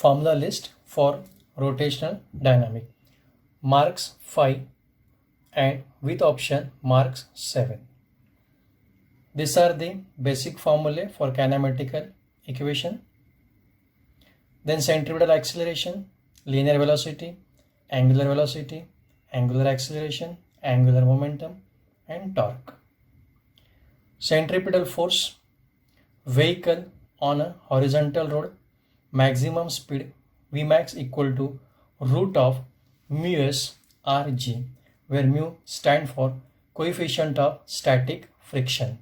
formula list for rotational dynamic. Marks 5 and with option marks 7. These are the basic formulae for kinematical equation. Then centripetal acceleration, linear velocity, angular acceleration, angular momentum, and torque. Centripetal force, vehicle on a horizontal road, maximum speed Vmax equal to root of mu s rg, where mu stand for coefficient of static friction.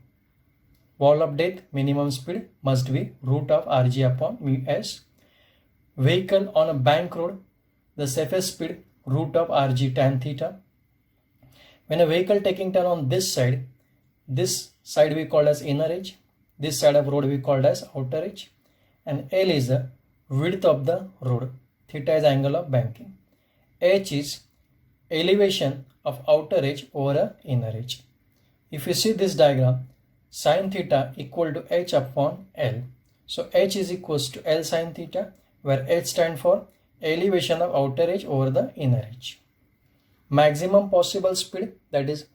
Wall of death minimum speed must be root of rg upon mu s. Vehicle on a bank road, the safest speed root of rg tan theta. When a vehicle taking turn on this side we called as inner edge, this side of road we called as outer edge, and L is the width of the road, theta is angle of banking, h is elevation of outer edge over a inner edge. If you see this diagram, sin theta equal to h upon L. So h is equals to L sin theta, where h stand for elevation of outer edge over the inner edge. Maximum possible speed, that is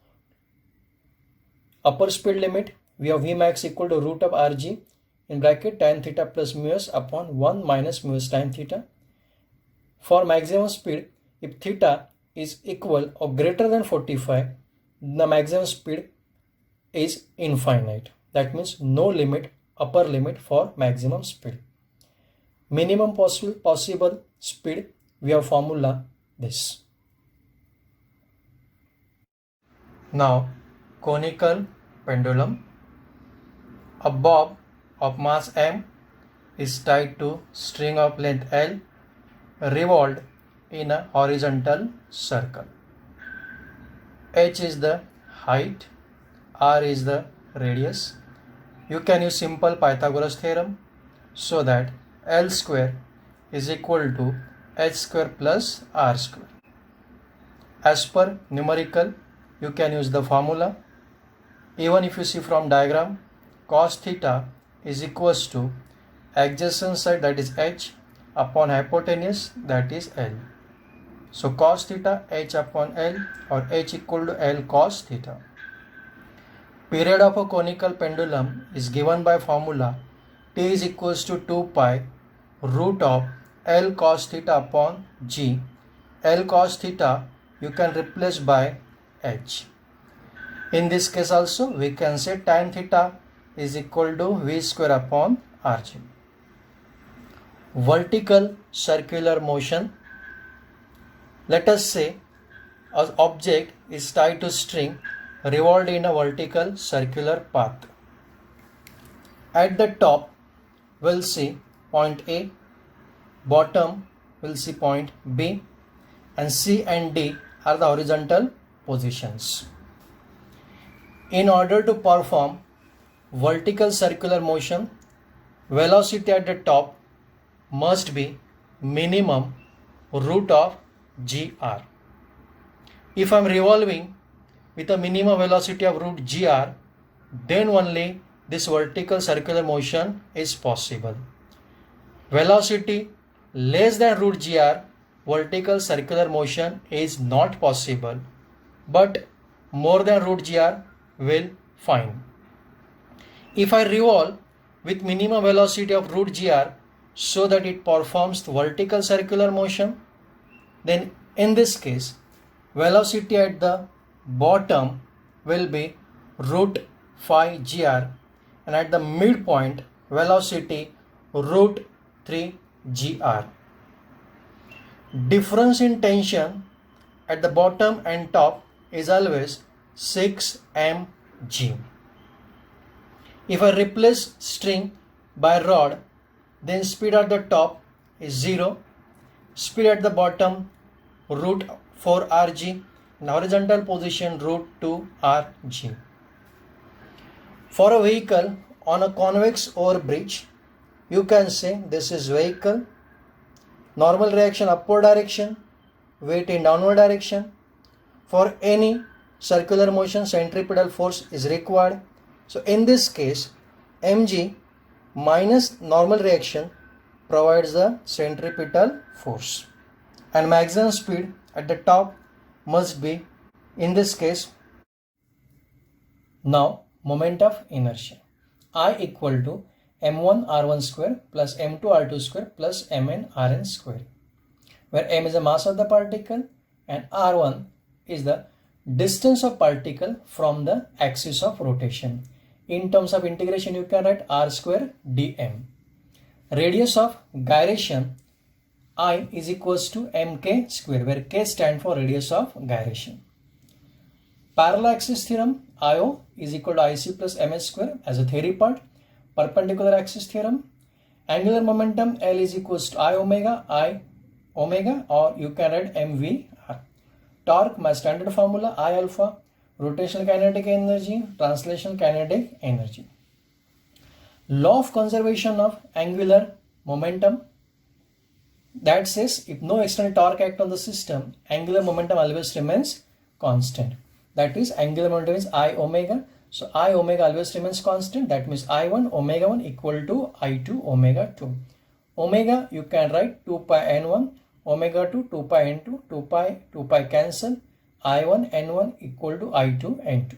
upper speed limit, we have Vmax equal to root of rg in bracket tan theta plus mu s upon 1 minus mu s tan theta. For maximum speed, if theta is equal or greater than 45, the maximum speed is infinite. That means no limit, upper limit for maximum speed. Minimum possible speed, we have formula this. Now, conical pendulum. A bob of mass m is tied to string of length L, revolved in a horizontal circle. H is the height, R is the radius. You can use simple Pythagoras theorem so that L square is equal to H square plus R square. As per numerical, you can use the formula. Even if you see from diagram, cos theta is equals to adjacent side, that is h, upon hypotenuse, that is L. So cos theta h upon L, or h equal to L cos theta. Period of a conical pendulum is given by formula T is equals to 2 pi root of L cos theta upon G. L cos theta you can replace by h. In this case also we can say tan theta is equal to v square upon rg. Vertical circular motion. Let us say an object is tied to string revolved in a vertical circular path. At the top we'll see point A, bottom we'll see point B, and C and D are the horizontal positions. In order to perform vertical circular motion, velocity at the top must be minimum root of gr. If I am revolving with a minimum velocity of root gr, then only this vertical circular motion is possible. Velocity less than root gr, vertical circular motion is not possible, but more than root gr will fine. If I revolve with minimum velocity of root gr so that it performs the vertical circular motion, then in this case velocity at the bottom will be root phi gr, and at the midpoint velocity root 3 gr. Difference in tension at the bottom and top is always 6 mg. If I replace string by rod, then speed at the top is 0, speed at the bottom root 4 rg, and horizontal position root 2 rg. For a vehicle on a convex over bridge, you can say this is vehicle, normal reaction upward direction, weight in downward direction. For any circular motion, centripetal force is required. So in this case, mg minus normal reaction provides the centripetal force. And maximum speed at the top must be, in this case, now moment of inertia. I equal to m1 r1 square plus m2 r2 square plus mn rn square, where m is the mass of the particle and r1 is the distance of particle from the axis of rotation. In terms of integration, you can write r square dm. Radius of gyration I is equals to mk square, where k stands for radius of gyration. Parallel axis theorem, IO is equal to IC plus ms square as a theory part. Perpendicular axis theorem, angular momentum L is equals to I omega, or you can write mv. Torque, my standard formula, I alpha. Rotational kinetic energy, translational kinetic energy. Law of conservation of angular momentum, that says if no external torque act on the system, angular momentum always remains constant. That is, angular momentum is I omega. So I omega always remains constant. That means I1 omega 1 equal to I2 omega 2. Omega you can write 2 pi n1, omega 2 2 pi n2, 2 pi cancel. I1 n1 equal to I2 n2.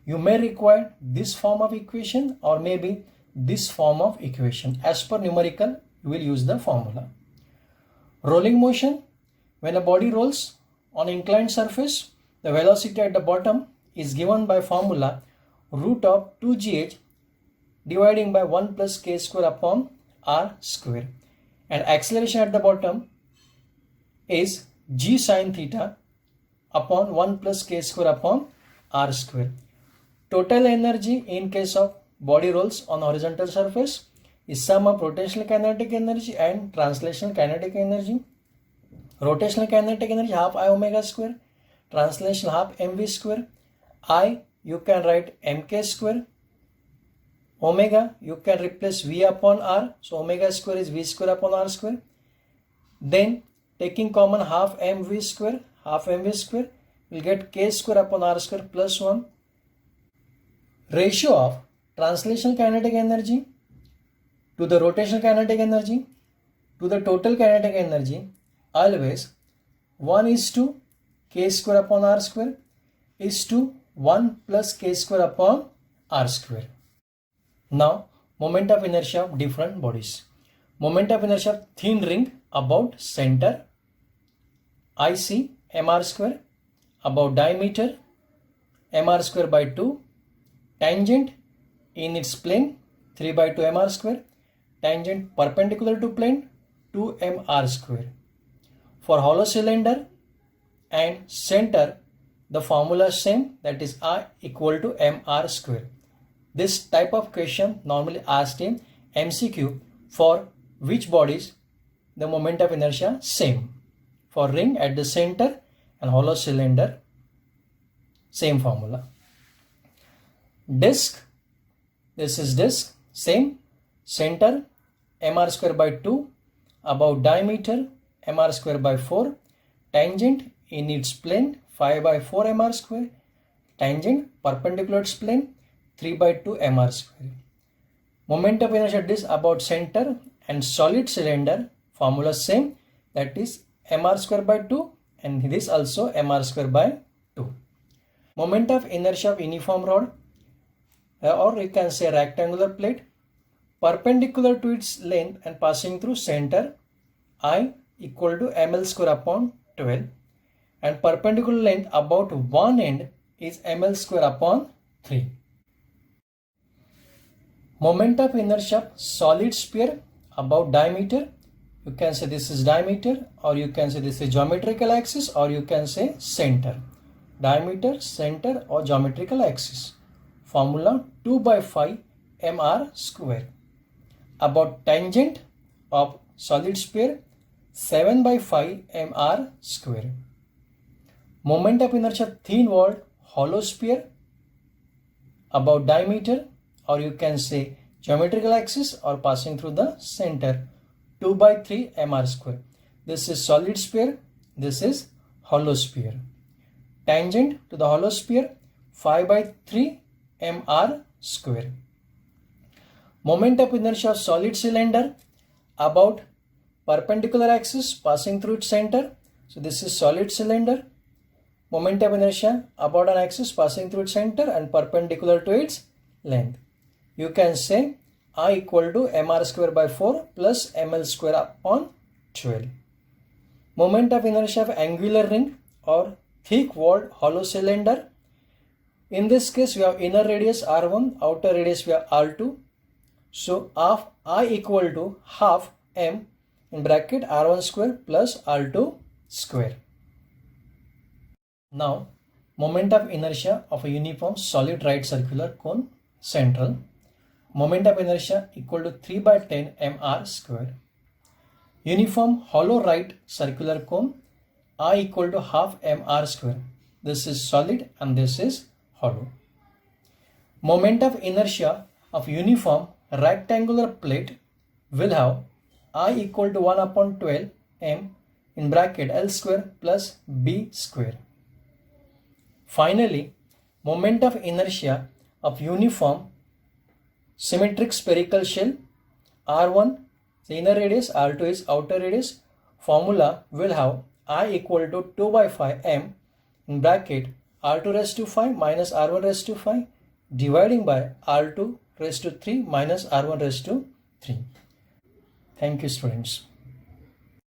You may require this form of equation or maybe this form of equation. As per numerical, you will use the formula. Rolling motion, when a body rolls on inclined surface, the velocity at the bottom is given by formula root of 2gh dividing by 1 plus k square upon r square, and acceleration at the bottom is g sine theta upon 1 plus k square upon r square. Total energy in case of body rolls on horizontal surface is sum of rotational kinetic energy and translational kinetic energy. Rotational kinetic energy half I omega square, translational half mv square. I you can write mk square. Omega you can replace v upon r, so omega square is v square upon r square. Then taking common half mv square, we'll get k square upon r square plus 1. Ratio of translational kinetic energy to the rotational kinetic energy to the total kinetic energy always 1 is to k square upon r square is to 1 plus k square upon r square. Now, moment of inertia of different bodies. Moment of inertia of thin ring about center, IC mr square, about diameter mr square by 2, tangent in its plane 3 by 2 mr square, tangent perpendicular to plane 2 mr square. For hollow cylinder and center, the formula is same, that is I equal to mr square. This type of question normally asked in MCQ, for which bodies the moment of inertia same. For ring at the center and hollow cylinder, same formula. Disc, this is disc, same, center mr square by 2, about diameter mr square by 4, tangent in its plane 5 by 4 mr square, tangent perpendicular to its plane 3 by 2 mr square. Moment of inertia disc about center and solid cylinder, formula same, that is mr square by 2, and this also mr square by 2. Moment of inertia of uniform rod, or you can say rectangular plate, perpendicular to its length and passing through center, I equal to ml square upon 12, and perpendicular length about one end is ml square upon 3. Moment of inertia of solid sphere about diameter, you can say this is diameter, or you can say this is geometrical axis, or you can say center. Diameter, center, or geometrical axis. Formula 2 by 5 mr square. About tangent of solid sphere 7 by 5 mr square. Moment of inertia of thin walled hollow sphere about diameter, or you can say geometrical axis or passing through the center, 2 by 3 mr square. This is solid sphere, this is hollow sphere. Tangent to the hollow sphere 5 by 3 mr square. Moment of inertia of solid cylinder about perpendicular axis passing through its center. So this is solid cylinder. Moment of inertia about an axis passing through its center and perpendicular to its length. You can say I equal to mr square by 4 plus ml square upon 12. Moment of inertia of angular ring or thick walled hollow cylinder. In this case we have inner radius r1, outer radius we have r2. So I equal to half m in bracket r1 square plus r2 square. Now moment of inertia of a uniform solid right circular cone central. Moment of inertia equal to 3 by 10 mr square. Uniform hollow right circular cone, I equal to half mr square. This is solid and this is hollow. Moment of inertia of uniform rectangular plate will have I equal to 1 upon 12 m in bracket L square plus B square. Finally, moment of inertia of uniform symmetric spherical shell, R1 is inner radius, R2 is outer radius. Formula will have I equal to 2 by 5 m in bracket R2 raised to 5 minus R1 raised to 5 dividing by R2 raised to 3 minus R1 raised to 3. Thank you, students.